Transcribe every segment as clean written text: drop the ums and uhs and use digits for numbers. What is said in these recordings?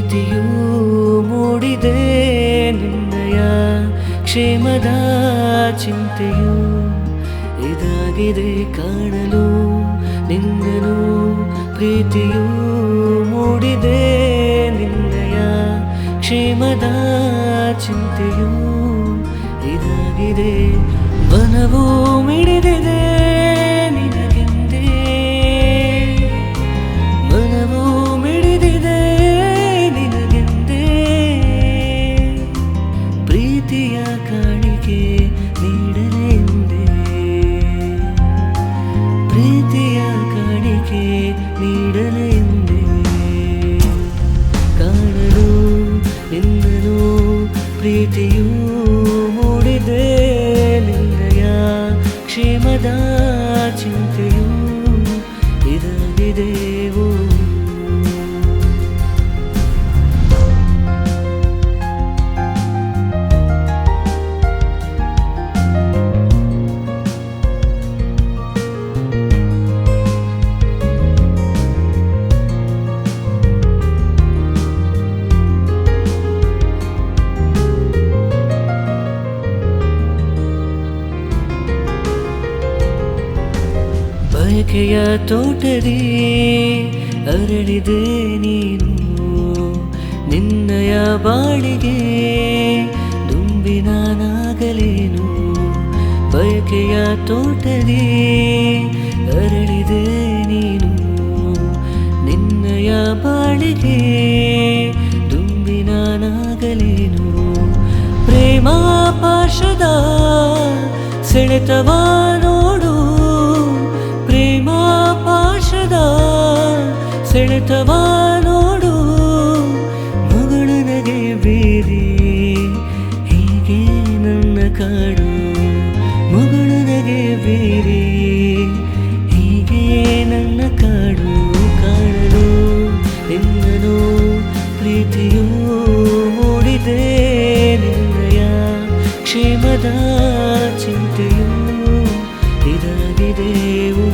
ಪ್ರೀತಿಯೂ ಮೂಡಿದೆ ನಿನ್ನಯ ಕ್ಷೇಮದ ಚಿಂತೆಯೂ ಇದಾಗಿದೆ ಕಾಣಲು ನಿನ್ನನು ಪ್ರೀತಿಯೂ ಮೂಡಿದೆ ನಿನ್ನಯ ಕ್ಷೇಮದ ಚಿಂತೆಯೂ ಇದಾಗಿದೆ ಮನವೂ ಮಿಡಿದಿದೆ ನಿನಗೆಂದೇ ಮನವೂ ಮಿಡಿದಿದೆ ನಿನಗೆಂದೇ ಪ್ರೀತಿಯ ಕಾಣಿಕೆ ನೀಡಲೆಂದೇ ಪ್ರೀತಿಯ ಕಾಣಿಕೆ ನೀಡಲೆಂದೇ ಕಾಣಲು ನಿನ್ನನು ಪ್ರೀತಿಯೂ ಮೂಡಿದೆ ನಿನ್ನಯ ಕ್ಷೇಮದ ಚಿಂತೆಯೂ ಇದಾಗಿದೆವು ಬಯಕೆಯ ತೋಟದಿ ಅರಳಿದೆ ನೀನು ನಿನ್ನಯ ಬಾಳಿಗೆ ದುಂಬಿನಾನಾಗಲೇನು ಬಯಕೆಯ ತೋಟದಿ ಅರಳಿದೆ ನೀನು ನಿನ್ನಯ ಬಾಳಿಗೆ ದುಂಬಿನಾನಾಗಲೇನು ಪ್ರೇಮ ಪಾಶದ ಸೆಳೆತವ ನೋಡು ಪ್ರೇಮ ಪಾಶದ ಸೆಳೆತವ ನೋಡು ಮಗಳು ನನಗೆ ಬೇರೆ ಹೀಗೆ ನನ್ನ ಕಾಡು ಮಗಳು ನನಗೆ ಬೇರೆ ಹೀಗೆ ನನ್ನ ಕಾಡು ಕಾಣಲು ನಿನ್ನನು ಪ್ರೀತಿಯೂ ಮೂಡಿದೆ ನಿನ್ನಯ ಕ್ಷೇಮದ ಚಿಂತೆಯೂ ಇದಾಗಿದೆವು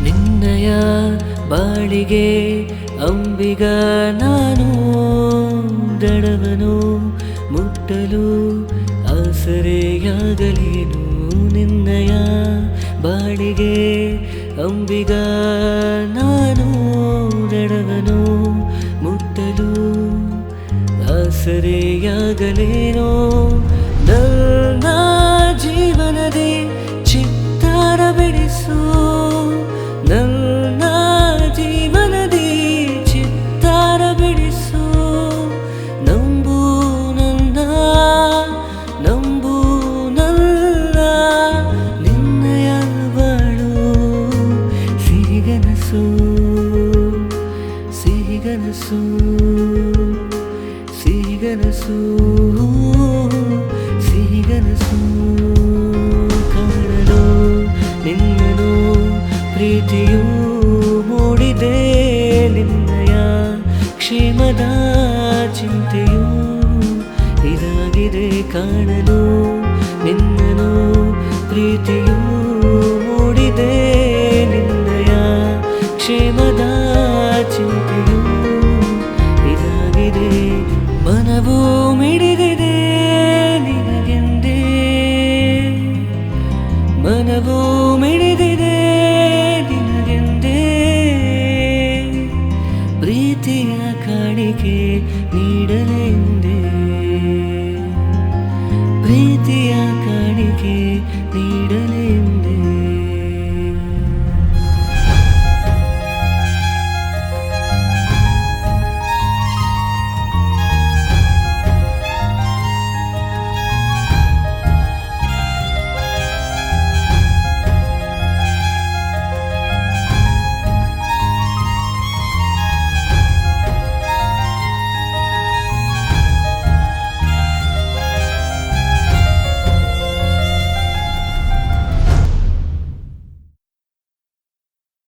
ನಿನ್ನಯ ಬಾಳಿಗೆ ಅಂಬಿಗ ನಾನು ದಡವನು ಮುಟ್ಟಲು ಆಸರೆಯಾಗಲೇನು ನಿನ್ನಯ ಬಾಳಿಗೆ ಅಂಬಿಗ ನಾನು ದಡವನು ಮುಟ್ಟಲು ಆಸರೆಯಾಗಲೇನೋ ನನ್ನ ಜೀವನದೇ ಚಿತ್ತಾರ ಬಿಡಿಸು ನನ್ನ ಜೀವನದಿ ಚಿತ್ತಾರ ಬಿಡಿಸು ನಂಬು ನನ್ನ ನಿನ್ನಯ ಬಾಳು ಸಿಹಿಗನಸು ಸಿಹಿಗನಸು ಸಿಹಿಗನಸು ಸಿಹಿಗನಸು ಕಾಣಲು ನಿನ್ನನು ಪ್ರೀತಿಯೂ ಮೂಡಿದೆ ನಿನ್ನಯ ಕ್ಷೇಮದ ಚಿಂತೆ